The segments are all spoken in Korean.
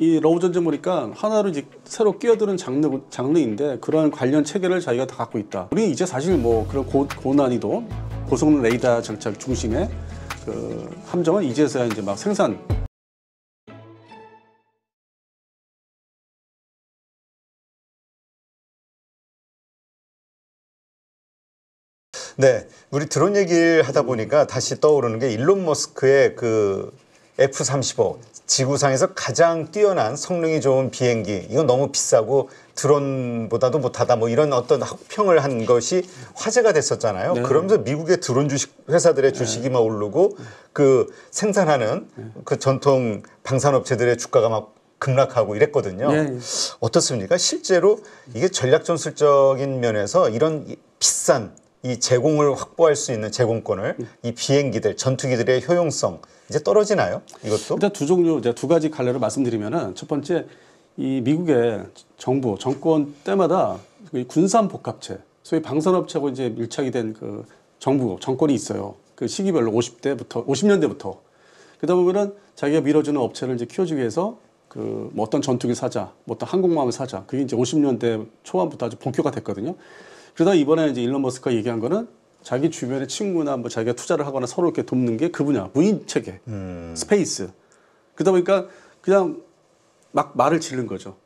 이 러브 전쟁 보니까 하나로 이제 새로 끼어드는 장르인데 그런 관련 체계를 자기가 다 갖고 있다. 우리 이제 사실 뭐 그런 고난이도 고성능 레이더 장착 중심의 그 함정은 이제서야 이제 막 생산. 네, 우리 드론 얘기를 하다 보니까 다시 떠오르는 게 일론 머스크의 그 F-35 지구상에서 가장 뛰어난 성능이 좋은 비행기, 이건 너무 비싸고 드론보다도 못하다, 뭐 이런 어떤 학평을 한 것이 화제가 됐었잖아요. 네. 그러면서 미국의 드론 주식 회사들의 주식이 막 오르고 그 생산하는 그 전통 방산업체들의 주가가 막 급락하고 이랬거든요. 네. 어떻습니까? 실제로 이게 전략 전술적인 면에서 이런 비싼 이 제공을 확보할 수 있는 제공권을 이 비행기들, 전투기들의 효용성 이제 떨어지나요? 이것도? 일단 두 종류, 이제 두 가지 갈래로 말씀드리면은 첫 번째 이 미국의 정부, 정권 때마다 군산 복합체, 소위 방산업체하고 이제 밀착이 된 그 정부, 정권이 있어요. 그 시기별로 50년대부터. 그러다 보면은 자기가 밀어주는 업체를 이제 키워주기 위해서 그 뭐 어떤 전투기 사자, 뭐 어떤 항공모함을 사자. 그게 이제 50년대 초반부터 아주 본격화 됐거든요. 그러다 이번에 이제 일론 머스크가 얘기한 거는 자기 주변의 친구나 뭐 자기가 투자를 하거나 서로 이렇게 돕는 게 그 분야, 무인 체계, 스페이스. 그러다 보니까 그냥 막 말을 지른 거죠.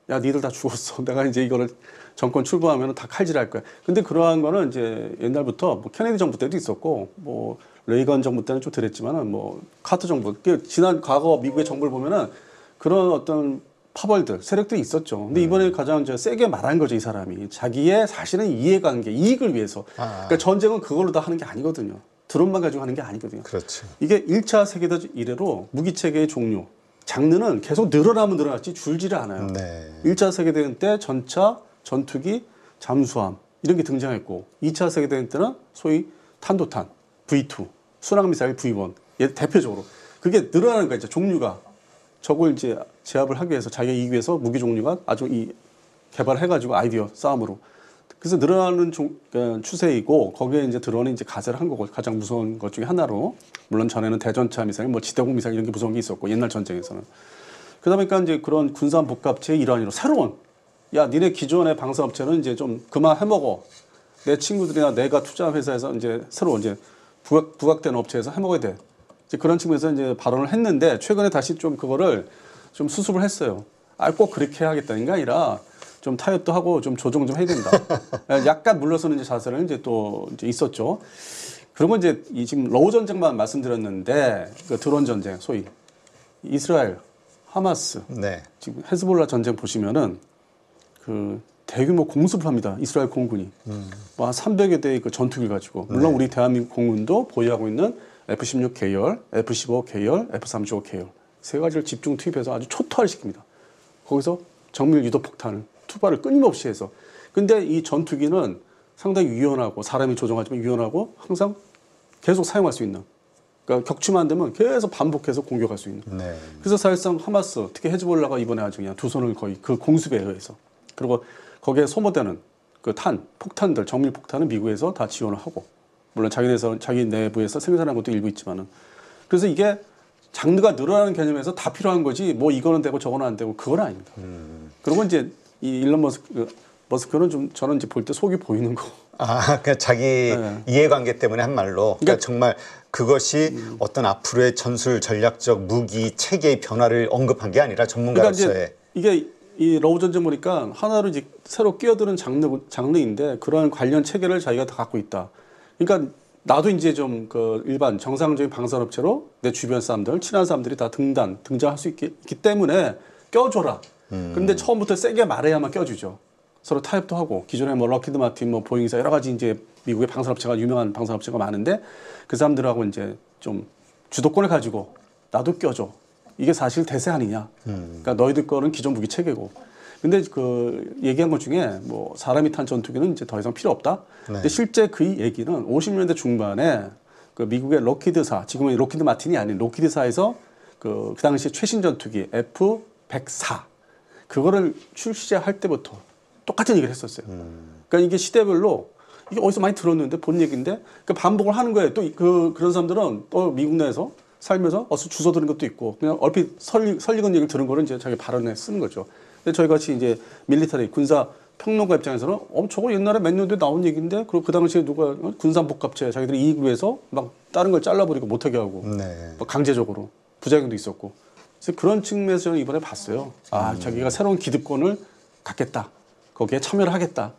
야, 니들 다 죽었어. 내가 이제 이거를 정권 출범하면 다 칼질할 거야. 근데 그러한 거는 이제 옛날부터 뭐 케네디 정부 때도 있었고, 뭐 레이건 정부 때는 좀 덜했지만은 뭐 카터 정부, 지난 과거 미국의 정부를 보면은 그런 어떤 파벌들, 세력들이 있었죠. 근데 이번에 가장 이제 세게 말한 거죠, 이 사람이. 자기의 사실은 이해관계, 이익을 위해서. 그러니까 전쟁은 그걸로 다 하는 게 아니거든요. 드론만 가지고 하는 게 아니거든요. 그렇죠. 이게 1차 세계대전 이래로 무기체계의 종류, 장르는 계속 늘어나면 늘어났지 줄지를 않아요. 네. 1차 세계대전 때 전차, 전투기, 잠수함 이런 게 등장했고 2차 세계대전 때는 소위 탄도탄, V2, 순항미사일 V1 대표적으로. 그게 늘어나는 거예요, 종류가. 저걸 이제 제압을 하기 위해서 자기가 이기기 위해서 무기 종류가 아주 개발해가지고 아이디어 싸움으로 그래서 늘어나는 추세이고 거기에 이제 드론이 이제 가세를 한 거고 가장 무서운 것 중에 하나로 물론 전에는 대전차 미사일, 뭐 지대공 미사일 이런 게 무서운 게 있었고 옛날 전쟁에서는 그러다 보니까 이제 그런 군산 복합체의 일환으로 새로운 야 니네 기존의 방산업체는 이제 좀 그만 해먹어 내 친구들이나 내가 투자한 회사에서 이제 새로 이제 부각된 업체에서 해먹어야 돼. 그런 측면에서 이제 발언을 했는데 최근에 다시 좀 그거를 좀 수습을 했어요. 꼭 그렇게 해야겠다는 게 아니라 좀 타협도 하고 좀 조정 좀 해야 된다. 약간 물러서는 이제 자세를 이제 또 이제 있었죠. 그리고 이제 이 지금 러우 전쟁만 말씀드렸는데 그 드론 전쟁 소위 이스라엘, 하마스, 네. 지금 헤즈볼라 전쟁 보시면은 그 대규모 공습을 합니다. 이스라엘 공군이 뭐 한 300여 대의 그 전투기를 가지고 물론 우리 대한민국 공군도 보유하고 있는 F-16 계열, F-15 계열, F-35 계열 세 가지를 집중 투입해서 아주 초토화시킵니다. 거기서 정밀 유도 폭탄을 투발을 끊임없이 해서 근데 이 전투기는 상당히 유연하고 사람이 조종하지만 유연하고 항상 계속 사용할 수 있는 그러니까 격추만 안 되면 계속 반복해서 공격할 수 있는 네. 그래서 사실상 하마스 특히 헤즈볼라가 이번에 아주 그냥 두 손을 거의 그 공습에 의해서 그리고 거기에 소모되는 그 폭탄들 정밀 폭탄은 미국에서 다 지원을 하고 물론 자기 내부에서 생산한 것도 일부 있지만은 그래서 이게 장르가 늘어나는 개념에서 다 필요한 거지 뭐 이거는 되고 저거는 안 되고 그건 아닙니다. 그리고 이제 이 일론 머스크는 좀 저는 이제 볼 때 속이 보이는 거. 그러니까 자기 네. 이해관계 때문에 한 말로 그러니까 정말 그것이 어떤 앞으로의 전술 전략적 무기 체계의 변화를 언급한 게 아니라 전문가로서의 그러니까 이게 이 러우 전쟁 보니까 하나로 이제 새로 끼어드는 장르인데 그런 관련 체계를 자기가 다 갖고 있다. 그러니까 나도 이제 좀 그 일반 정상적인 방산업체로 내 주변 사람들, 친한 사람들이 다 등장할 수 있기 때문에 껴줘라. 그런데 처음부터 세게 말해야만 껴주죠. 서로 타협도 하고 기존에 뭐 럭히드 마틴, 뭐 보잉사 여러 가지 이제 미국의 방산업체가 유명한 방산업체가 많은데 그 사람들하고 이제 좀 주도권을 가지고 나도 껴줘. 이게 사실 대세 아니냐. 그러니까 너희들 거는 기존 무기 체계고. 근데 그 얘기한 것 중에 뭐 사람이 탄 전투기는 이제 더 이상 필요 없다. 네. 근데 실제 그 얘기는 50년대 중반에 그 미국의 록히드사, 지금은 록히드 마틴이 아닌 록히드사에서 그 당시 최신 전투기 F-104 그거를 출시할 때부터 똑같은 얘기를 했었어요. 그러니까 이게 시대별로 이게 어디서 많이 들었는데 본 얘기인데 그 반복을 하는 거예요. 또 그런 사람들은 또 미국 내에서 살면서 어서 주워 들은 것도 있고 그냥 얼핏 설익은 얘기를 들은 거를 이제 자기 발언에 쓰는 거죠. 근데 저희 같이 이제 밀리터리 군사 평론가 입장에서는 저거 옛날에 몇 년도에 나온 얘기인데 그리고 그 당시에 누가 군산복합체 자기들이 이익을 위해서 막 다른 걸 잘라버리고 못하게 하고 네. 막 강제적으로 부작용도 있었고 그래서 그런 측면에서 저는 이번에 봤어요. 자기가 새로운 기득권을 갖겠다. 거기에 참여를 하겠다.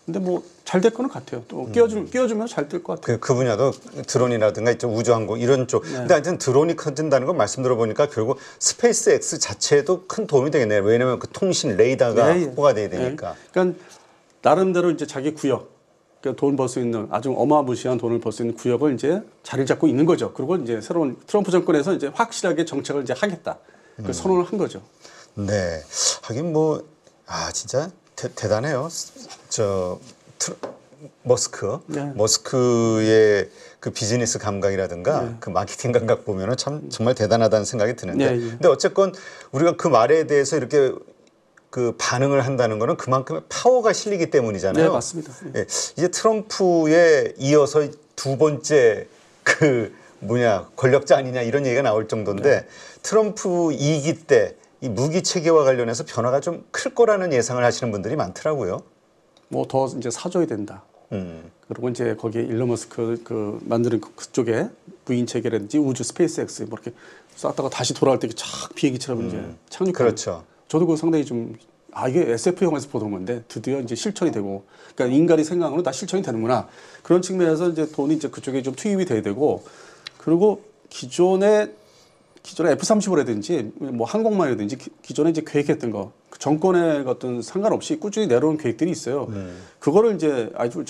근데 뭐 잘 될 거는 같아요. 또 끼워주면 잘 될 것 같아요. 그 분야도 드론이라든가 이쪽 우주항공 이런 쪽. 근데 하여튼 드론이 커진다는 건 말씀 들어보니까 결국 스페이스 X 자체에도 큰 도움이 되겠네요. 왜냐하면 그 통신 레이더가 확보가 돼야 되니까. 그러니까 나름대로 이제 자기 구역, 그러니까 돈 벌 수 있는 아주 어마무시한 돈을 벌 수 있는 구역을 이제 자리를 잡고 있는 거죠. 그리고 이제 새로운 트럼프 정권에서 이제 확실하게 정책을 이제 하겠다. 그 선언을 한 거죠. 네. 하긴 뭐 진짜 대단해요. 머스크. 네. 머스크의 그 비즈니스 감각이라든가 그 마케팅 감각 보면은 참 정말 대단하다는 생각이 드는데. 근데 어쨌건 우리가 그 말에 대해서 이렇게 그 반응을 한다는 거는 그만큼의 파워가 실리기 때문이잖아요. 네, 맞습니다. 예. 이제 트럼프에 이어서 두 번째 권력자 아니냐 이런 얘기가 나올 정도인데 트럼프 2기 때 이 무기 체계와 관련해서 변화가 좀 클 거라는 예상을 하시는 분들이 많더라고요. 뭐 더 이제 사줘야 된다. 그리고 이제 거기에 일론 머스크 만드는 그쪽에 무인 체계라든지 우주 스페이스 X 뭐 이렇게 쐈다가 다시 돌아올 때 쫙 비행기처럼 이제 착륙. 그렇죠. 저도 그 상당히 좀 이게 SF 영화에서 보던 건데 드디어 이제 실천이 되고 그러니까 인간이 생각으로 다 실천이 되는구나. 그런 측면에서 이제 돈이 이제 그쪽에 좀 투입이 돼야 되고 그리고 기존에 F-35라든지 뭐 항공모라든지 기존에 이제 계획했던 거 정권의 어떤 상관없이 꾸준히 내려온 계획들이 있어요. 그거를 이제 아주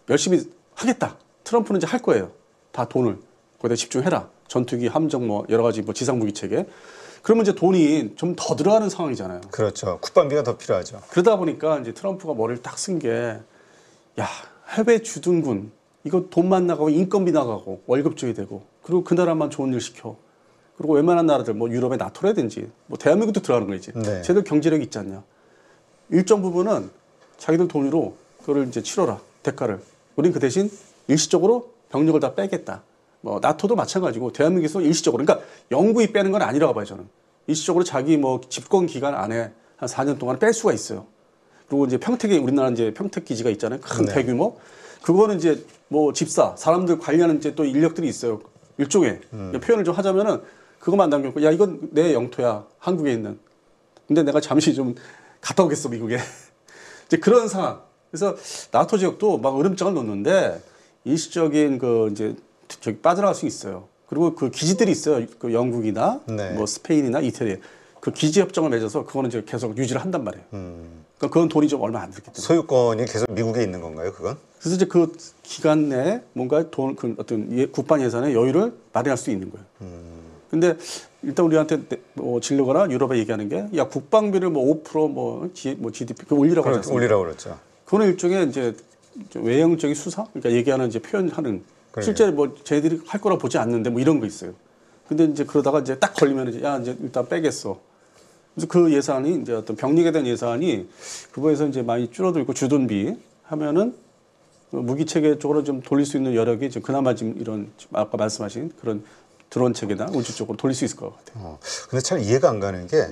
열심히 하겠다. 트럼프는 이제 할 거예요. 다 돈을 거기다 집중해라. 전투기, 함정 뭐 여러 가지 뭐 지상 무기 체계. 그러면 이제 돈이 좀 더 들어가는 상황이잖아요. 그렇죠. 국방비가 더 필요하죠. 그러다 보니까 이제 트럼프가 머리를 딱 쓴 게 해외 주둔군 이거 돈만 나가고 인건비 나가고 월급 줘야 되고 그리고 그 나라만 좋은 일 시켜. 그리고 웬만한 나라들 뭐 유럽의 나토라든지 뭐 대한민국도 들어가는 거지. 네. 쟤들 경제력이 있지 않냐. 일정 부분은 자기들 돈으로 그걸 이제 치러라. 대가를. 우린 그 대신 일시적으로 병력을 다 빼겠다. 뭐 나토도 마찬가지고 대한민국에서 일시적으로 그러니까 영구히 빼는 건 아니라고 봐요 저는. 일시적으로 자기 뭐 집권 기간 안에 한 4년 동안 뺄 수가 있어요. 그리고 이제 평택에 우리나라 이제 평택 기지가 있잖아요. 큰 대규모. 그거는 이제 뭐 집사 사람들 관리하는 이제 또 인력들이 있어요. 일종의 표현을 좀 하자면은 그것만 남겼고 이건 내 영토야 한국에 있는. 근데 내가 잠시 좀 갔다 오겠어 미국에. 이제 그런 상황. 그래서 나토 지역도 막 으름장을 놓는데 일시적인 이제 저기 빠져나갈 수 있어요. 그리고 그 기지들이 있어요. 그 영국이나 뭐 스페인이나 이태리 그 기지 협정을 맺어서 그거는 이제 계속 유지를 한단 말이에요. 그러니까 그건 돈이 좀 얼마 안 들기 때문에. 소유권이 계속 미국에 있는 건가요, 그건? 그래서 이제 그 기간 내에 뭔가 어떤 국방 예산의 여유를 마련할 수 있는 거예요. 근데 일단 우리한테 뭐 진료거나 유럽에 얘기하는 게 국방비를 뭐 5% GDP 올리라고 하지 않습니까? 올리라고 그랬죠. 그거는 일종의 이제 외형적인 수사, 그러니까 얘기하는 이제 표현하는 실제 뭐 쟤들이 할 거라 보지 않는데 뭐 이런 거 있어요. 근데 이제 그러다가 이제 딱 걸리면 이제 이제 일단 빼겠어. 그래서 그 예산이 이제 어떤 병력에 대한 예산이 그거에서 이제 많이 줄어들고 주둔비 하면은 무기 체계 쪽으로 좀 돌릴 수 있는 여력이 이제 그나마 지금 이런 아까 말씀하신 그런 드론 체계나 우주 쪽으로 돌릴 수 있을 것 같아요. 근데 참 이해가 안 가는 게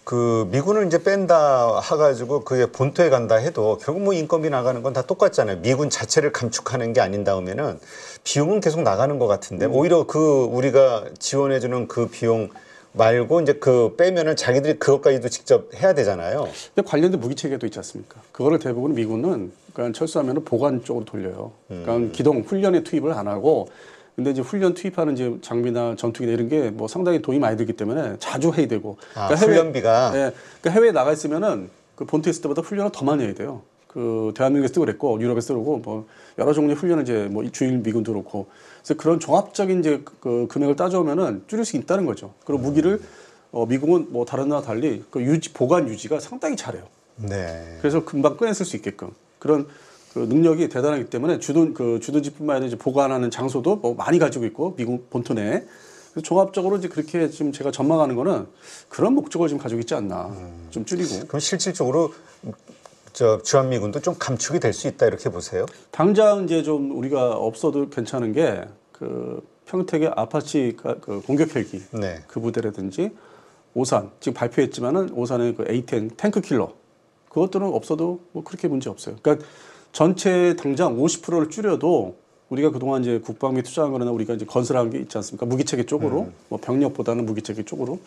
그 미군을 이제 뺀다 해가지고 그게 본토에 간다 해도 결국 뭐 인건비 나가는 건 다 똑같잖아요. 미군 자체를 감축하는 게 아닌 다음에는 비용은 계속 나가는 것 같은데 오히려 우리가 지원해주는 그 비용 말고 이제 그 빼면은 자기들이 그것까지도 직접 해야 되잖아요. 근데 관련된 무기 체계도 있지 않습니까? 그거를 대부분 미군은 그러니까 철수하면은 보관 쪽으로 돌려요. 그러니까 기동 훈련에 투입을 안 하고. 근데 이제 훈련 투입하는 이제 장비나 전투기나 이런 게 뭐 상당히 돈이 많이 들기 때문에 자주 해야 되고. 그러니까 훈련비가. 그러니까 해외에 나가 있으면은 그 본토에 있을 때보다 훈련을 더 많이 해야 돼요. 그 대한민국에서도 그랬고 유럽에서도 그러고 뭐 여러 종류의 훈련을 이제 뭐 주일 미군도 그렇고. 그래서 그런 종합적인 이제 그 금액을 따져오면은 줄일 수 있다는 거죠. 그리고 무기를 미국은 뭐 다른 나라 달리 그 보관 유지가 상당히 잘해요. 네. 그래서 금방 꺼냈을 수 있게끔 그런 그 능력이 대단하기 때문에 주둔지뿐만 아니라 이제 보관하는 장소도 뭐 많이 가지고 있고 미국 본토 내에 그래서 종합적으로 이제 그렇게 지금 제가 전망하는 거는 그런 목적을 지금 가지고 있지 않나 좀 줄이고. 그럼 실질적으로 주한미군도 좀 감축이 될 수 있다 이렇게 보세요? 당장 이제 좀 우리가 없어도 괜찮은 게 그 평택의 아파치 그 공격 헬기 네. 그 부대라든지 오산 지금 발표했지만은 오산의 그 A10 탱크 킬러 그것들은 없어도 뭐 그렇게 문제 없어요. 그러니까 전체 당장 50%를 줄여도 우리가 그동안 이제 국방비 투자한 거나 우리가 이제 건설한 게 있지 않습니까? 무기체계 쪽으로 뭐 병력보다는 무기체계 쪽으로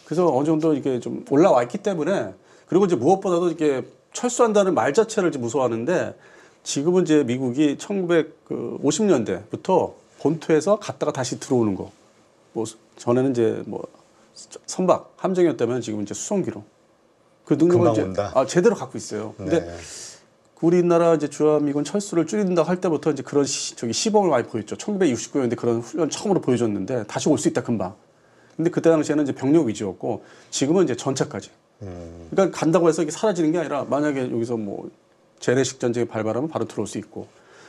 그래서 어느 정도 이게 좀 올라와 있기 때문에 그리고 이제 무엇보다도 이게 철수한다는 말 자체를 이제 무서워하는데 지금은 이제 미국이 1950년대부터 본토에서 갔다가 다시 들어오는 거. 뭐 전에는 이제 뭐 선박 함정이었다면 지금 이제 수송기로 그 능력을 이제 제대로 갖고 있어요. 근데 네. 우리나라 이제 주한미군 철수를 줄인다 할 때부터 이제 그런 저기 시범을 많이 보였죠. 1969년대 그런 훈련 처음으로 보여줬는데 다시 올 수 있다 금방. 근데 그때 당시에는 이제 병력 위주였고 지금은 이제 전차까지. 그러니까 간다고 해서 이게 사라지는 게 아니라 만약에 여기서 뭐 재래식 전쟁이 발발하면 바로 들어올 수 있고.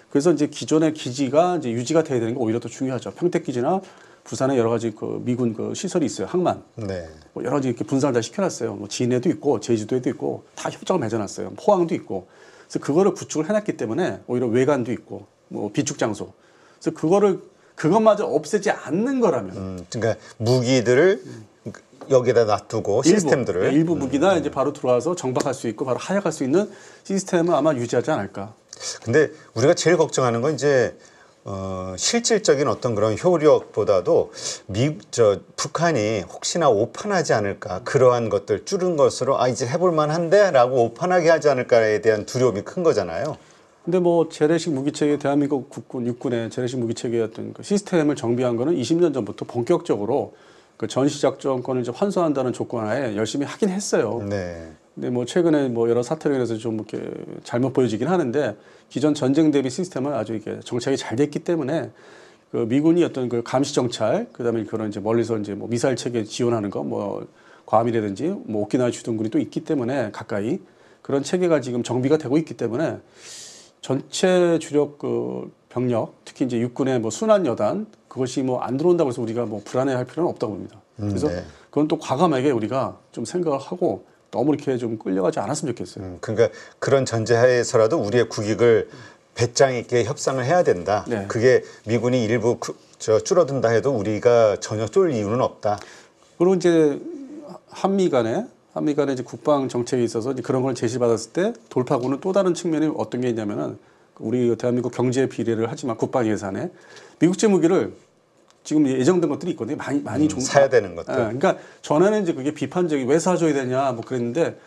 그래서 이제 기존의 기지가 이제 유지가 돼야 되는 게 오히려 더 중요하죠. 평택 기지나 부산에 여러 가지 그 미군 그 시설이 있어요. 항만. 네. 뭐 여러 가지 이렇게 분산을 다 시켜놨어요. 뭐 진해도 있고 제주도에도 있고 다 협정을 맺어놨어요. 포항도 있고. 그래서 그거를 구축을 해놨기 때문에 오히려 외관도 있고 뭐 비축 장소. 그래서 그것마저 없애지 않는 거라면. 그러니까 무기들을 여기다 놔두고 시스템들을 일부 무기나 이제 바로 들어와서 정박할 수 있고 바로 하약할 수 있는 시스템을 아마 유지하지 않을까. 근데 우리가 제일 걱정하는 건 이제 실질적인 어떤 그런 효력보다도 북한이 혹시나 오판하지 않을까 그러한 것들 줄은 것으로 이제 해볼 만한데라고 오판하게 하지 않을까에 대한 두려움이 큰 거잖아요. 근데 뭐 재래식 무기체계 대한민국 국군 육군의 재래식 무기체계였던 그 시스템을 정비한 거는 20년 전부터 본격적으로 그 전시작전권을 이제 환수한다는 조건하에 열심히 하긴 했어요. 네. 근데 뭐 최근에 뭐 여러 사태로 인해서 좀 이렇게 잘못 보여지긴 하는데 기존 전쟁 대비 시스템은 아주 이게 정착이 잘 됐기 때문에 그 미군이 어떤 그 감시 정찰 그다음에 그런 이제 멀리서 이제 뭐 미사일 체계 지원하는 거 뭐 괌이라든지 뭐 오키나와 주둔군이 또 있기 때문에 가까이 그런 체계가 지금 정비가 되고 있기 때문에 전체 주력 그 병력 특히 이제 육군의 뭐 순환 여단 그것이 뭐 안 들어온다고 해서 우리가 뭐 불안해할 필요는 없다고 봅니다. 그래서 네. 그건 또 과감하게 우리가 좀 생각을 하고 너무 이렇게 좀 끌려가지 않았으면 좋겠어요. 그러니까 그런 전제하에서라도 우리의 국익을 배짱 있게 협상을 해야 된다. 네. 그게 미군이 일부 줄어든다 해도 우리가 전혀 쫄 이유는 없다. 그리고 이제 한미 간에 이제 국방 정책에 있어서 이제 그런 걸 제시받았을 때 돌파구는 또 다른 측면이 어떤 게 있냐면은 우리 대한민국 경제 비례를 하지만 국방 예산에 미국제 무기를 지금 예정된 것들이 있거든요. 많이 사야 되는 것들. 그러니까 전에는 이제 그게 비판적이 왜 사줘야 되냐 뭐 그랬는데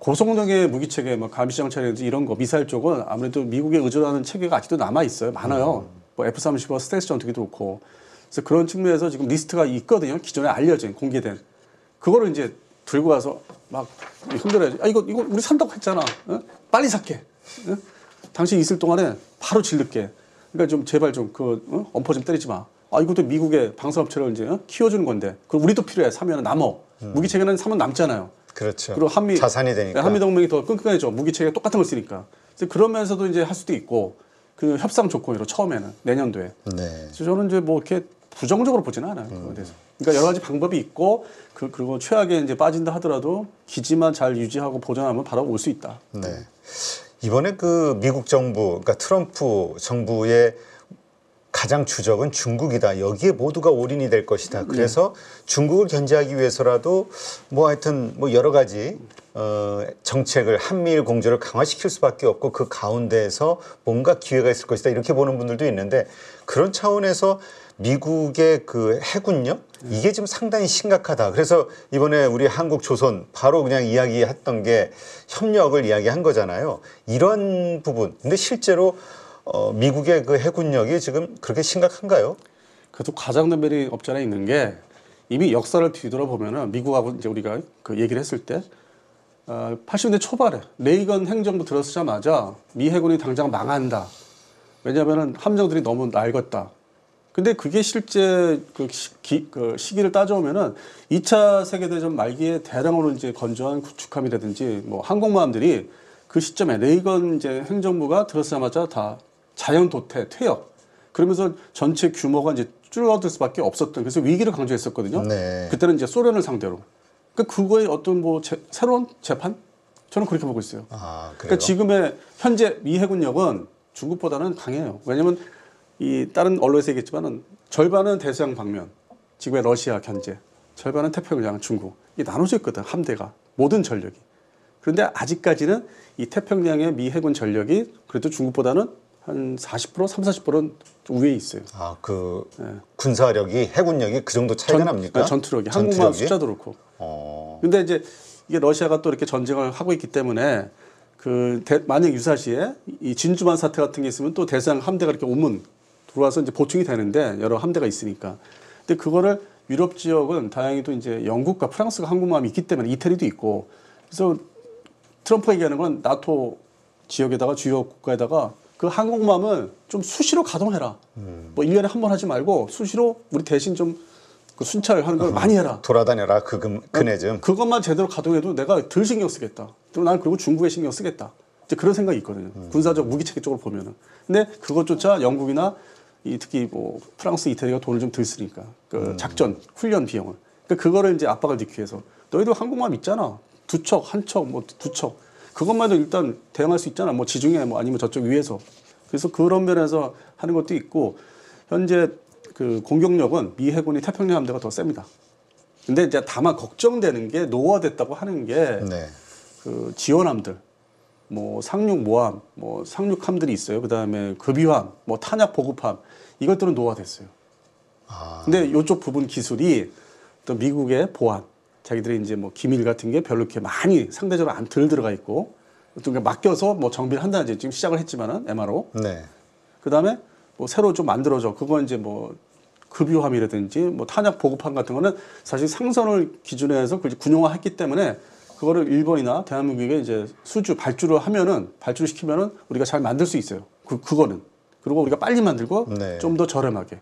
고성능의 무기 체계, 뭐 감시정 차량이라든지 이런 거 미사일 쪽은 아무래도 미국에 의존하는 체계가 아직도 남아 있어요. 많아요. 뭐 F-35 스텔스 전투기도 그렇고. 그래서 그런 측면에서 지금 리스트가 있거든요. 기존에 알려진 공개된 그거를 이제 들고 와서 막 흔들어야지. 이거 우리 산다고 했잖아. 어? 빨리 살게. 어? 당신 있을 동안에 바로 질를게. 그러니까 좀 제발 좀 엄포 좀 때리지 마. 이것도 미국의 방산업체를 이제 키워주는 건데. 그리고 우리도 필요해. 사면 남어. 무기 체계는 사면 남잖아요. 그렇죠. 그리고 자산이 되니까. 한미 동맹이 더 끈끈해져. 무기 체계 똑같은 걸 쓰니까. 그래서 그러면서도 이제 할 수도 있고 그 협상 조건으로 처음에는 내년도에. 네. 그래서 저는 이제 뭐 이렇게 부정적으로 보지는 않아요. 그거에 대해서. 그러니까 여러 가지 방법이 있고 그리고 최악에 이제 빠진다 하더라도 기지만 잘 유지하고 보존하면 바로 올 수 있다. 네. 이번에 그 미국 정부, 그러니까 트럼프 정부의 가장 주적은 중국이다. 여기에 모두가 올인이 될 것이다. 그래서 중국을 견제하기 위해서라도 뭐 하여튼 뭐 여러 가지 정책을 한미일 공조를 강화시킬 수밖에 없고 그 가운데에서 뭔가 기회가 있을 것이다. 이렇게 보는 분들도 있는데 그런 차원에서 미국의 그 해군력 이게 지금 상당히 심각하다. 그래서 이번에 우리 한국 조선 바로 그냥 이야기했던 게 협력을 이야기한 거잖아요. 이런 부분. 근데 실제로 미국의 그 해군력이 지금 그렇게 심각한가요? 그래도 과장되면이 없지 않아 있는 게 이미 역사를 뒤돌아보면은 미국하고 이제 우리가 그 얘기를 했을 때 80년대 초반에 레이건 행정부 들어서자마자 미 해군이 당장 망한다. 왜냐하면은 함정들이 너무 낡았다. 근데 그게 실제 그 시기를 따져오면은 2차 세계대전 말기에 대량으로 이제 건조한 구축함이라든지 뭐 항공모함들이 그 시점에 레이건 이제 행정부가 들어서자마자 다 자연 도태, 퇴역. 그러면서 전체 규모가 이제 줄어들 수밖에 없었던 그래서 위기를 강조했었거든요. 네. 그때는 이제 소련을 상대로. 그러니까 그거의 어떤 뭐 새로운 재판? 저는 그렇게 보고 있어요. 그래요? 그러니까 지금의 현재 미 해군력은 중국보다는 강해요. 왜냐하면 이 다른 언론에서 얘기했지만은 절반은 대서양 방면, 지금의 러시아 견제, 절반은 태평양 중국. 이 나눠져 있거든 함대가 모든 전력이. 그런데 아직까지는 이 태평양의 미 해군 전력이 그래도 중국보다는 한 40%, 30%는 우위에 있어요. 아, 그 군사력이 해군력이 그 정도 차이가 납니까? 전투력이 항공모함 숫자도 그렇고. 근데 이제 이게 러시아가 또 이렇게 전쟁을 하고 있기 때문에 만약 유사시에 이 진주만 사태 같은 게 있으면 또 대서양 함대가 이렇게 오면 들어와서 이제 보충이 되는데 여러 함대가 있으니까. 근데 그거를 유럽 지역은 다행히도 이제 영국과 프랑스가 항공모함이 있기 때문에 이태리도 있고. 그래서 트럼프가 얘기하는 건 나토 지역에다가 주요 국가에다가 그 항공모함을 좀 수시로 가동해라. 뭐 1년에 한 번 하지 말고 수시로 우리 대신 좀 그 순찰하는 걸 많이 해라. 돌아다녀라 그네 좀. 그것만 제대로 가동해도 내가 덜 신경 쓰겠다. 그리고 난 그리고 중국에 신경 쓰겠다. 이제 그런 생각이 있거든요. 군사적 무기 체계 쪽으로 보면은. 근데 그것조차 영국이나 특히 뭐 프랑스, 이태리가 돈을 좀 덜 쓰니까 그 작전, 훈련 비용을. 그러니까 그거를 이제 압박을 넣기 위해서 너희도 항공모함 있잖아. 두 척, 한 척, 뭐 두 척. 그것만 해도 일단 대응할 수 있잖아. 뭐 지중해 뭐 아니면 저쪽 위에서. 그래서 그런 면에서 하는 것도 있고 현재 그 공격력은 미 해군이 태평양 함대가 더 셉니다. 근데 이제 다만 걱정되는 게 노후화됐다고 하는 게 그 지원함들, 뭐 상륙모함, 뭐 상륙함들이 있어요. 그다음에 급유함, 뭐 탄약 보급함 이것들은 노후화됐어요. 근데 이쪽 부분 기술이 또 미국의 보안, 자기들이 이제 뭐 기밀 같은 게 별로 이렇게 많이 상대적으로 덜 들어가 있고 어떤 게 맡겨서 뭐 정비를 한다는 이제 지금 시작을 했지만은 MRO. 그다음에 뭐 새로 좀 만들어져. 그건 이제 뭐 급유함이라든지 뭐 탄약 보급함 같은 거는 사실 상선을 기준으로 해서 군용화했기 때문에 그거를 일본이나 대한민국에 이제 발주를 시키면은 우리가 잘 만들 수 있어요. 그거는. 그리고 우리가 빨리 만들고 좀 더 저렴하게.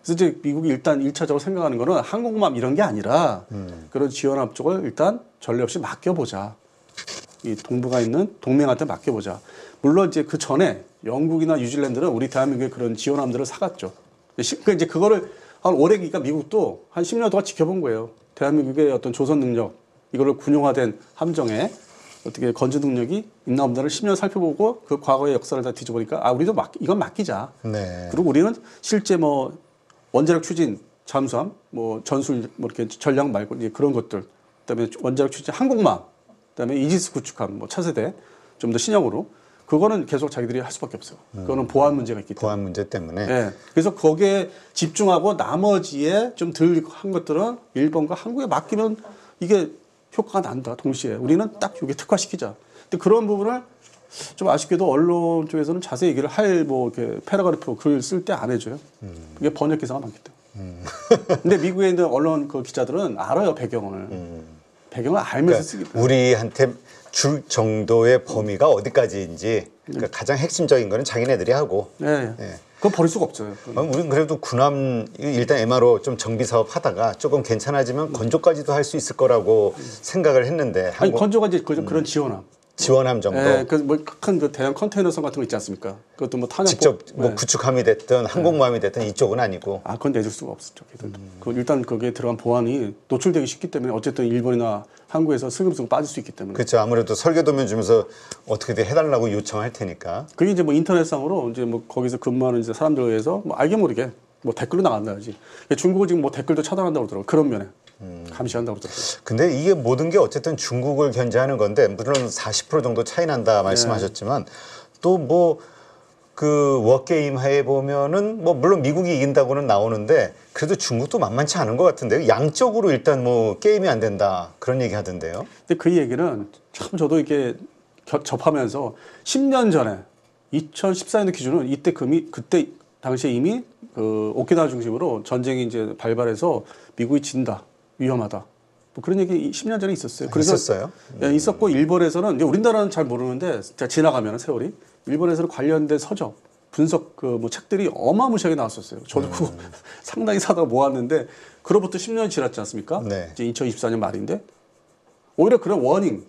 그래서 이제 미국이 일단 1차적으로 생각하는 거는 항공모함 이런 게 아니라 그런 지원함 쪽을 일단 전례 없이 맡겨보자. 이 동북아 있는 동맹한테 맡겨보자. 물론 이제 그 전에 영국이나 뉴질랜드는 우리 대한민국의 그런 지원함들을 사갔죠. 그러니까 이제 그거를 한 오래 기니까 미국도 한 10년 동안 지켜본 거예요. 대한민국의 어떤 조선 능력, 이거를 군용화된 함정에 어떻게 건조 능력이 있나 없나를 10년 살펴보고 그 과거의 역사를 다 뒤져보니까 우리도 이건 맡기자. 그리고 우리는 실제 뭐 원자력 추진 잠수함, 뭐 전술 뭐 이렇게 전략 말고 이제 그런 것들, 그다음에 원자력 추진 항공모함, 그다음에 이지스 구축함 뭐 차세대 좀 더 신형으로 그거는 계속 자기들이 할 수밖에 없어요. 그거는 보안 문제가 있기 때문에. 보안 문제 때문에. 네. 그래서 거기에 집중하고 나머지에 좀 덜 한 것들은 일본과 한국에 맡기면 이게 효과가 난다. 동시에 우리는 딱 여기 특화시키자. 근데 그런 부분을 좀 아쉽게도 언론 쪽에서는 자세히 얘기를 뭐 이렇게 패러그래프 글 쓸 때 안 해줘요. 이게 번역 기사가 많기 때문에. 근데 미국에 있는 언론 그 기자들은 알아요 배경을. 배경을 알면서 쓰기 때문에. 우리한테 줄 정도의 범위가 어디까지인지 그러니까 가장 핵심적인 거는 자기네들이 하고. 그건 버릴 수가 없어요. 우리는 그래도 군함 일단 MRO 좀 정비 사업 하다가 조금 괜찮아지면 건조까지도 할 수 있을 거라고 생각을 했는데. 아니 건조가 이제 그런 지원함. 지원함 정도. 큰 대형 컨테이너선 같은 거 있지 않습니까? 그것도 뭐 탄약 직접 뭐 구축함이 됐든 항공모함이 됐든 이쪽은 아니고. 그건 내줄 수가 없었죠. 일단 거기에 들어간 보안이 노출되기 쉽기 때문에 어쨌든 일본이나 한국에서 슬금슬금 빠질 수 있기 때문에. 그렇죠. 아무래도 설계도면 주면서 어떻게든 해달라고 요청할 테니까. 그게 이제 뭐 인터넷상으로 이제 뭐 거기서 근무하는 이제 사람들에 의해서 뭐 알게 모르게 뭐 댓글로 나간다든지. 중국은 지금 뭐 댓글도 차단한다고 그러더라고요. 그런 면에. 감시한다고 그러더라고요. 근데 이게 모든 게 어쨌든 중국을 견제하는 건데 물론 40% 정도 차이 난다 말씀하셨지만 또 뭐 그 워게임 하에 보면은 뭐 물론 미국이 이긴다고는 나오는데 그래도 중국도 만만치 않은 것 같은데요. 양적으로 일단 뭐 게임이 안 된다 그런 얘기 하던데요. 근데 그 얘기는 참 저도 이렇게 접하면서 10년 전에 2014년도 기준은 그때 당시에 이미 그 오키나와 중심으로 전쟁이 이제 발발해서 미국이 진다. 위험하다. 뭐 그런 얘기 10년 전에 있었어요. 그래서 있었어요? 있었고 일본에서는 이제 우리나라는 잘 모르는데 지나가면 세월이 일본에서는 관련된 서적, 분석 그 뭐 책들이 어마무시하게 나왔었어요. 저도 그거 상당히 사다가 모았는데 그로부터 10년이 지났지 않습니까? 이제 2024년 말인데 오히려 그런 워닝,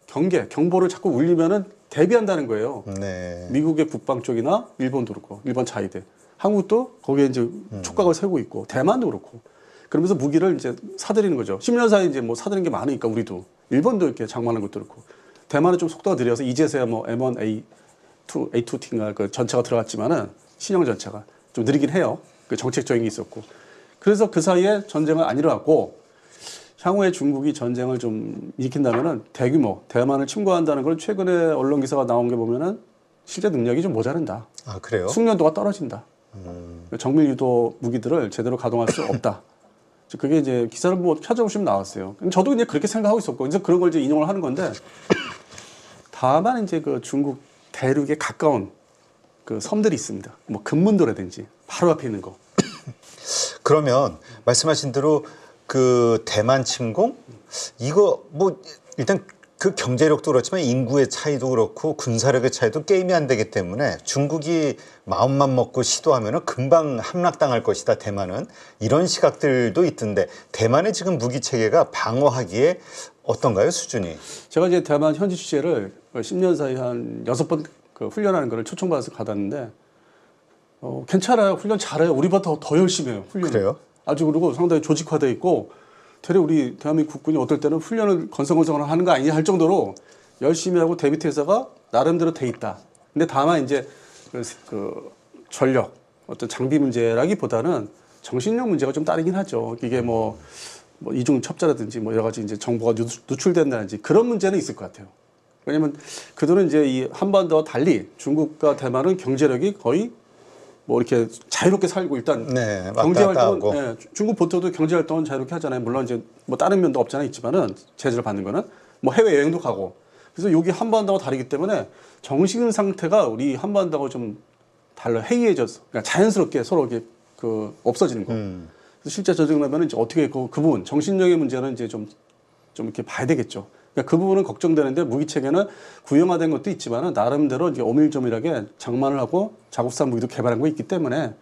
경보를 자꾸 울리면은 대비한다는 거예요. 미국의 북방 쪽이나 일본도 그렇고 일본 자위대, 한국도 거기에 이제 촉각을 세우고 있고 대만도 그렇고. 그러면서 무기를 이제 사들이는 거죠. 10년 사이에 이제 뭐 사들인 게 많으니까 우리도 일본도 이렇게 장만한 것도 그렇고 대만은 좀 속도가 느려서 이제서야 뭐 M1A2T인가 그 전차가 들어갔지만은 신형 전차가 좀 느리긴 해요. 그 정책적인 게 있었고. 그래서 그 사이에 전쟁은 안 일어났고 향후에 중국이 전쟁을 좀 일으킨다면은 대규모 대만을 침공한다는 걸 최근에 언론 기사가 나온 게 보면은 실제 능력이 좀 모자른다. 아, 그래요? 숙련도가 떨어진다. 정밀 유도 무기들을 제대로 가동할 수 없다. 그게 이제 기사를 뭐 찾아보시면 나왔어요. 저도 이제 그렇게 생각하고 있었고, 그래서 그런 걸 이제 인용을 하는 건데, 다만 이제 그 중국 대륙에 가까운 그 섬들이 있습니다. 뭐 금문도라든지 바로 앞에 있는 거. 그러면 말씀하신 대로 그 대만 침공 이거 뭐 일단 그 경제력도 그렇지만 인구의 차이도 그렇고 군사력의 차이도 게임이 안 되기 때문에 중국이 마음만 먹고 시도하면은 금방 함락당할 것이다. 대만은 이런 시각들도 있던데 대만의 지금 무기 체계가 방어하기에 어떤가요, 수준이? 제가 이제 대만 현지 취재를 10년 사이 한 6번 그 훈련하는 거를 초청받아서 받았는데 괜찮아요. 훈련 잘해요. 우리보다 더 열심히 해요. 훈련. 그래요? 아주 그리고 상당히 조직화되어 있고 되레 우리 대한민국 국군이 어떨 때는 훈련을 건성건성을 하는 거 아니냐 할 정도로 열심히 하고 대비 태세가 나름대로 돼 있다. 근데 다만 이제 그 전력 어떤 장비 문제라기보다는 정신력 문제가 좀 따르긴 하죠. 이게 뭐 이중 첩자라든지 뭐 여러 가지 이제 정보가 누출된다든지 그런 문제는 있을 것 같아요. 왜냐면 그들은 이제 이 한반도와 달리 중국과 대만은 경제력이 거의 뭐 이렇게 자유롭게 살고 일단 네, 경제 왔다 갔다 활동은 하고. 중국 보통도 경제 활동은 자유롭게 하잖아요. 물론 이제 뭐 다른 면도 없잖아 있지만은 제재를 받는 거는 뭐 해외 여행도 가고 그래서 여기 한반도와 다르기 때문에 정신 상태가 우리 한반도하고 좀 달라 해이해져서 그러니까 자연스럽게 서로 이렇게 그 없어지는 거. 그래서 실제 전쟁나면은 이제 어떻게 그 부분 정신력의 문제는 이제 좀 이렇게 봐야 되겠죠. 그러니까 그 부분은 걱정되는데 무기 체계는 구형화된 것도 있지만은 나름대로 이제 오밀조밀하게 장만을 하고 자국산 무기도 개발한 거 있기 때문에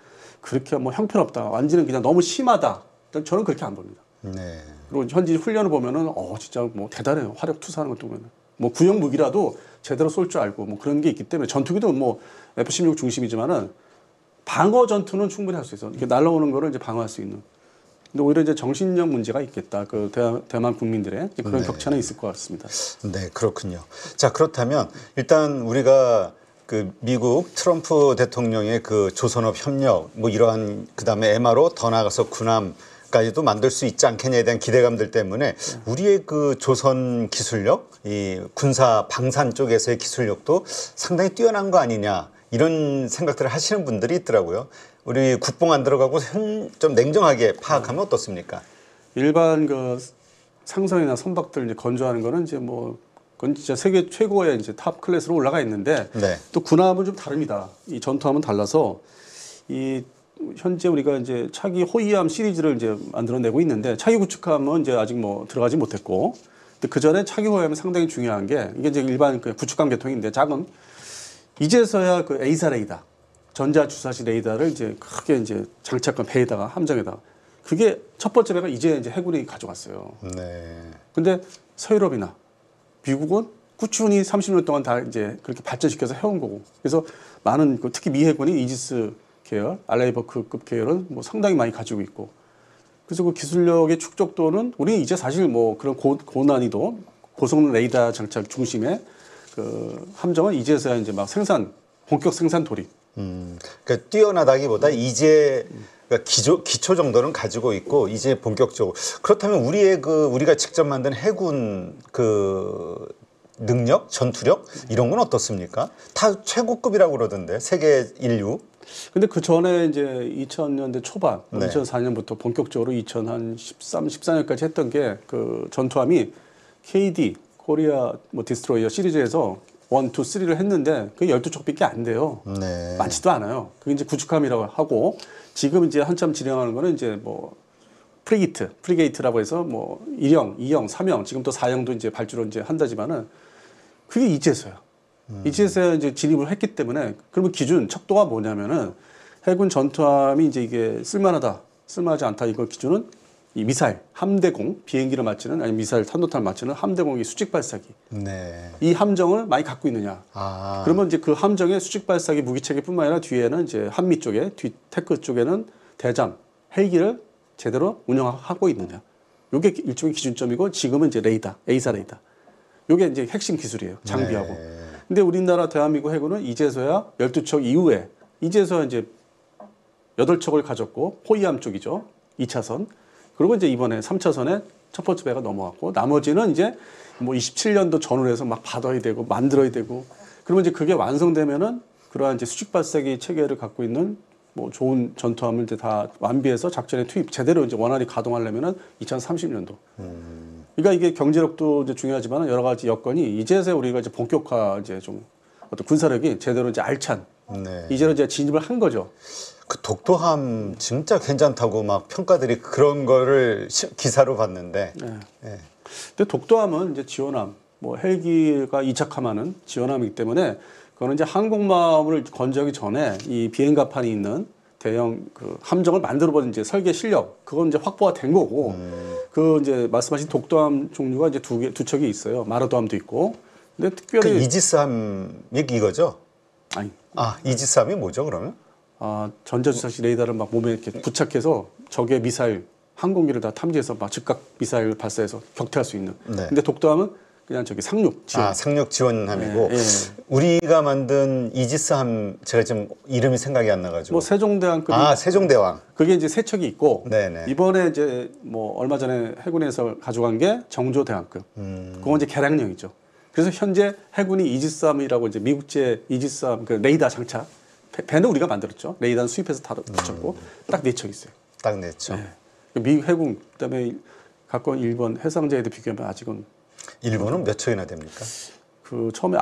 그렇게 뭐 형편없다. 완전히 그냥 너무 심하다. 저는 그렇게 안 봅니다. 네. 그리고 현지 훈련을 보면은 진짜 뭐 대단해요. 화력 투사하는 것도 보면 뭐 구형 무기라도 제대로 쏠 줄 알고 뭐 그런 게 있기 때문에 전투기도 뭐 F-16 중심이지만은 방어 전투는 충분히 할 수 있어. 이렇게 날라오는 거를 이제 방어할 수 있는. 근데 오히려 이제 정신력 문제가 있겠다. 그 대만 국민들의 그런 네. 격차는 있을 것 같습니다. 네, 그렇군요. 자, 그렇다면 일단 우리가 그 미국 트럼프 대통령의 그 조선업 협력 뭐 이러한 그다음에 MRO 더 나아가서 군함까지도 만들 수 있지 않겠냐에 대한 기대감들 때문에 우리의 그 조선 기술력, 이 군사 방산 쪽에서의 기술력도 상당히 뛰어난 거 아니냐 이런 생각들을 하시는 분들이 있더라고요. 우리 국뽕 안 들어가고 좀 냉정하게 파악하면 어떻습니까? 일반 그 상선이나 선박들 이제 건조하는 거는 이제 뭐 그건 진짜 세계 최고의 이제 탑 클래스로 올라가 있는데 네. 또 군함은 좀 다릅니다. 이 전투함은 달라서 이 현재 우리가 이제 차기 호위함 시리즈를 이제 만들어내고 있는데 차기 구축함은 이제 아직 뭐 들어가지 못했고 근데 그 전에 차기 호위함이 상당히 중요한 게 이게 이제 일반 그 구축함 계통인데 작은 이제서야 그 A사 레이더 전자 주사시 레이더를 이제 크게 이제 장착한 배에다가 함정에다가 그게 첫 번째 배가 이제 해군이 가져갔어요. 네. 근데 서유럽이나 미국은 꾸준히 30년 동안 다 이제 그렇게 발전시켜서 해온 거고. 그래서 많은 특히 미 해군이 이지스 계열, 알라이버크급 계열은 뭐 상당히 많이 가지고 있고. 그래서 그 기술력의 축적도는 우리는 이제 사실 뭐 그런 고난이도 고성능 레이더 장착 중심의 그 함정은 이제서야 이제 막 본격 생산 돌입. 그러니까 뛰어나다기보다 이제 그러니까 기초 정도는 가지고 있고 이제 본격적으로 그렇다면 우리가 직접 만든 해군 그 능력, 전투력 이런 건 어떻습니까? 다 최고급이라고 그러던데 세계 인류. 근데 그 전에 이제 2000년대 초반, 네. 2004년부터 본격적으로 2013, 14년까지 했던 게 그 전투함이 KD 코리아 뭐 디스트로이어 시리즈에서 1, 2, 3를 했는데 그게 12척밖에 안 돼요. 네. 많지도 않아요. 그게 이제 구축함이라고 하고 지금 이제 한참 진행하는 거는 이제 뭐 프리게이트라고 해서 뭐 1형, 2형, 3형, 지금 또 4형도 이제 발주를 이제 한다지만은 그게 이제서야. 이제서야 이제 진입을 했기 때문에 그러면 기준 척도가 뭐냐면은 해군 전투함이 이제 이게 쓸만하다, 쓸만하지 않다 이거 기준은 이 미사일, 함대공, 비행기를 맞추는 아니 미사일 탄도탄을 맞추는 함대공의 수직 발사기. 네. 이 함정을 많이 갖고 있느냐. 아. 그러면 이제 그 함정의 수직 발사기 무기 체계뿐만 아니라 뒤에는 이제 한미 쪽에 테크 쪽에는 대잠 헬기를 제대로 운영하고 있느냐. 요게 일종의 기준점이고 지금은 이제 레이더, A사 레이더. 요게 이제 핵심 기술이에요. 장비하고. 네. 근데 우리나라 대한민국 해군은 이제서야 12척 이후에 이제서야 이제 8척을 가졌고 호위함 쪽이죠. 2차선. 그리고 이제 이번에 3차선에 첫 번째 배가 넘어갔고 나머지는 이제 뭐 27년도 전후로 해서 막 받아야 되고 만들어야 되고 그러면 이제 그게 완성되면은 그러한 이제 수직 발사기 체계를 갖고 있는 뭐 좋은 전투함을 이제 다 완비해서 작전에 투입 제대로 이제 원활히 가동하려면은 2030년도. 그러니까 이게 경제력도 이제 중요하지만 여러 가지 여건이 이제서 우리가 이제 본격화 이제 좀 어떤 군사력이 제대로 이제 알찬 네. 이제는 이제 진입을 한 거죠. 그 독도함 진짜 괜찮다고 막 평가들이 그런 거를 기사로 봤는데. 네. 네. 근데 독도함은 이제 지원함, 뭐 헬기가 이착함하는 지원함이기 때문에 그거는 이제 항공모함을 건조하기 전에 이 비행갑판이 있는 대형 그 함정을 만들어본 이제 설계 실력 그건 이제 확보가 된 거고 그 이제 말씀하신 독도함 종류가 이제 두 척이 있어요. 마르도함도 있고. 근데 그 특별히 이지스함이 이거죠? 아니 아 이지스함이 뭐죠 그러면? 전자주사식 레이더를 막 몸에 이렇게 부착해서 적의 미사일 항공기를 다 탐지해서 막 즉각 미사일 발사해서 격퇴할 수 있는. 네. 근데 독도함은 그냥 저기 상륙 지원. 상륙 지원함이고 예, 예. 우리가 만든 이지스함 제가 지금 이름이 생각이 안 나가지고. 뭐 세종대왕급이 세종대왕. 그게 이제 세 척이 있고 네네. 이번에 이제 뭐 얼마 전에 해군에서 가져간 게 정조대왕급. 그건 이제 개량형이죠. 그래서 현재 해군이 이지스함이라고 이제 미국제 이지스함 그 레이더 장착 배는 우리가 만들었죠. 레이더는 수입해서 다 붙였고 딱 4척 있어요. 딱 냈죠. 네. 미국 해군 그다음에 가까운 일본 해상자에도 비교하면 아직은 일본은 몇 척이나 됩니까? 그 처음에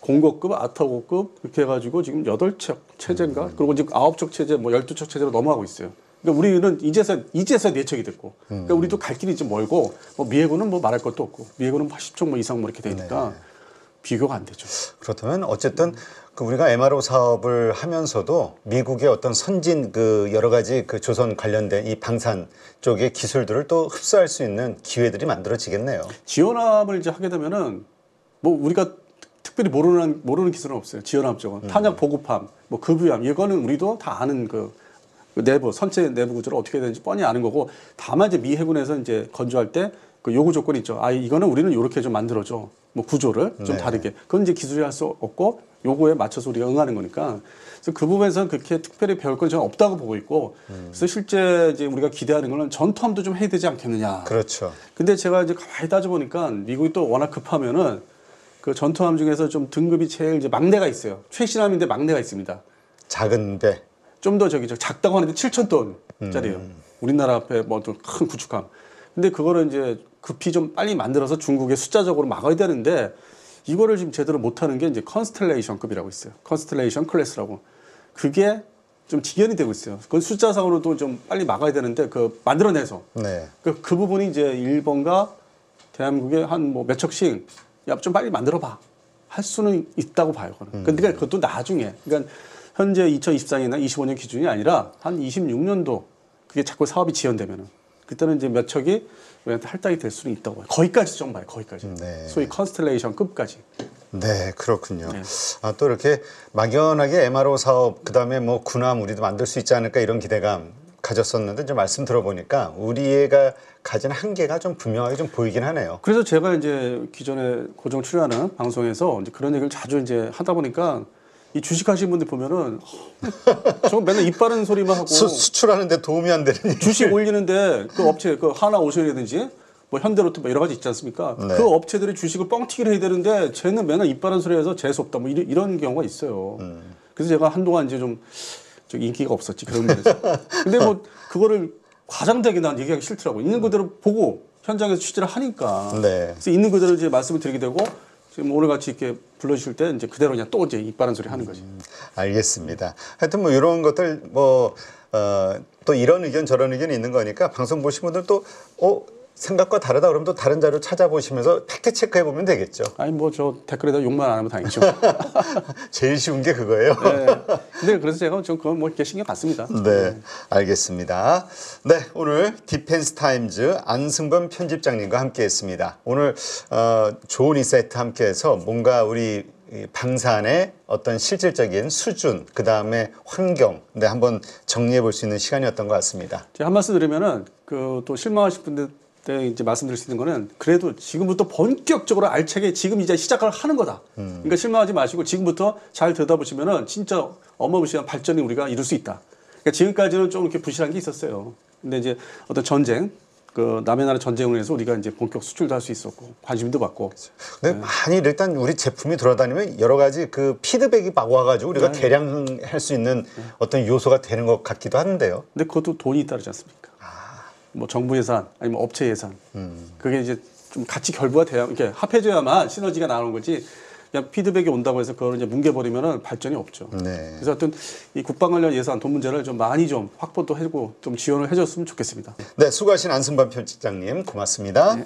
공거급, 아타고급 그렇게 해가지고 지금 8척 체제인가? 그리고 지금 9척 체제, 뭐 12척 체제로 넘어가고 있어요. 그러니까 우리는 이제서 4척이 됐고, 그러니까 우리도 갈 길이 좀 멀고, 뭐 미해군은 뭐 말할 것도 없고, 미해군은 10척 뭐 이상 뭐 이렇게 되니까 비교가 안 되죠. 그렇다면 어쨌든 그 우리가 MRO 사업을 하면서도 미국의 어떤 선진 그 여러 가지 그 조선 관련된 이 방산 쪽의 기술들을 또 흡수할 수 있는 기회들이 만들어지겠네요. 지원함을 이제 하게 되면은 뭐 우리가 특별히 모르는 기술은 없어요. 지원함 쪽은 탄약 보급함, 뭐 급유함 이거는 우리도 다 아는 그 내부 선체 내부 구조를 어떻게 되는지 뻔히 아는 거고 다만 이제 미 해군에서 이제 건조할 때 그 요구 조건이 있죠. 이거는 우리는 이렇게 좀 만들어줘. 뭐 구조를 좀 네. 다르게. 그건 이제 기술이 할 수 없고 요구에 맞춰서 우리가 응하는 거니까. 그래서 그 부분에서는 그렇게 특별히 배울 건 저는 없다고 보고 있고. 그래서 실제 이제 우리가 기대하는 거는 전투함도 좀 해야 되지 않겠느냐. 그렇죠. 근데 제가 이제 가만히 따져보니까 미국이 또 워낙 급하면은 그 전투함 중에서 좀 등급이 제일 이제 막내가 있어요. 최신함인데 막내가 있습니다. 작은 배. 좀 더 저기 작다고 하는데 7,000톤짜리예요. 우리나라 앞에 뭐 또 큰 구축함. 근데 그거를 이제 급히 좀 빨리 만들어서 중국에 숫자적으로 막아야 되는데 이거를 지금 제대로 못하는 게 이제 컨스텔레이션급이라고 있어요. 컨스텔레이션 클래스라고. 그게 좀 지연이 되고 있어요. 그건 숫자상으로도 좀 빨리 막아야 되는데 그 만들어내서 네. 그 부분이 이제 일본과 대한민국에 한 뭐 몇 척씩 야 좀 빨리 만들어봐 할 수는 있다고 봐요. 그거는. 근데 그것도 나중에 그러니까 현재 2024년이나 25년 기준이 아니라 한 26년도 그게 자꾸 사업이 지연되면은 그때는 이제 몇 척이 우리한테 할당이 될 수는 있다고 봐요. 거기까지 좀 봐요. 거기까지. 네. 소위 컨스텔레이션급까지. 네, 그렇군요. 네. 또 이렇게 막연하게 MRO 사업, 그 다음에 뭐 군함 우리도 만들 수 있지 않을까 이런 기대감 가졌었는데 좀 말씀 들어보니까 우리가 가진 한계가 좀 분명하게 좀 보이긴 하네요. 그래서 제가 이제 기존에 고정 출연하는 방송에서 이제 그런 얘기를 자주 이제 하다 보니까 이 주식하시는 분들 보면은 저 맨날 입 바른 소리만 하고 수출하는데 도움이 안 되는 일. 주식 올리는데 그 업체 그 하나오션이라든지 뭐 현대로트 뭐 여러 가지 있지 않습니까? 네. 그 업체들이 주식을 뻥튀기를 해야 되는데 쟤는 맨날 입 바른 소리 해서 재수 없다 뭐 이런 경우가 있어요. 그래서 제가 한동안 이제 좀 인기가 없었지 그런 면에서. 근데 뭐 그거를 과장되게 난 얘기하기 싫더라고. 있는 그대로 보고 현장에서 취재를 하니까. 네. 그래서 있는 그대로 이제 말씀을 드리게 되고 지금 오늘 같이 이렇게 불러주실 때 이제 그대로 그냥 또 이제 입 바른 소리 하는 거지. 알겠습니다. 하여튼 뭐 이런 것들 또 이런 의견 저런 의견이 있는 거니까 방송 보신 분들 또 생각과 다르다 그러면 또 다른 자료 찾아보시면서 팩트 체크해 보면 되겠죠. 아니 뭐 저 댓글에다 욕만 안 하면 다행이죠. 제일 쉬운 게 그거예요. 네. 근데 그래서 제가 좀 그건 뭐 이렇게 신경 안 씁니다. 네, 알겠습니다. 네, 오늘 디펜스 타임즈 안승범 편집장님과 함께했습니다. 오늘 좋은 인사이트 함께해서 뭔가 우리 방산의 어떤 실질적인 수준, 그 다음에 환경, 한번 정리해 볼 수 있는 시간이었던 것 같습니다. 제가 한 말씀 드리면은 그 또 실망하실 분들 때 이제 말씀드릴 수 있는 거는 그래도 지금부터 본격적으로 알차게 지금 이제 시작을 하는 거다. 그러니까 실망하지 마시고 지금부터 잘 들여다보시면은 진짜 어마무시한 발전이 우리가 이룰 수 있다. 그러니까 지금까지는 좀 이렇게 부실한 게 있었어요. 근데 이제 어떤 전쟁, 그 남의 나라 전쟁을 해서 우리가 이제 본격 수출도 할 수 있었고 관심도 받고. 근데 많이 일단 우리 제품이 돌아다니면 여러 가지 그 피드백이 막 와가지고 우리가 개량할 수 있는 어떤 요소가 되는 것 같기도 하는데요. 근데 그것도 돈이 따르지 않습니까? 뭐 정부 예산 아니면 업체 예산. 그게 이제 좀 같이 결부가 돼야 이렇게 합해져야만 시너지가 나오는 거지. 그냥 피드백이 온다고 해서 그걸 이제 뭉개버리면은 발전이 없죠. 네. 그래서 하여튼 이 국방 관련 예산 돈 문제를 좀 많이 좀 확보도 해주고 좀 지원을 해줬으면 좋겠습니다. 네, 수고하신 안승반 편집장님 고맙습니다. 네.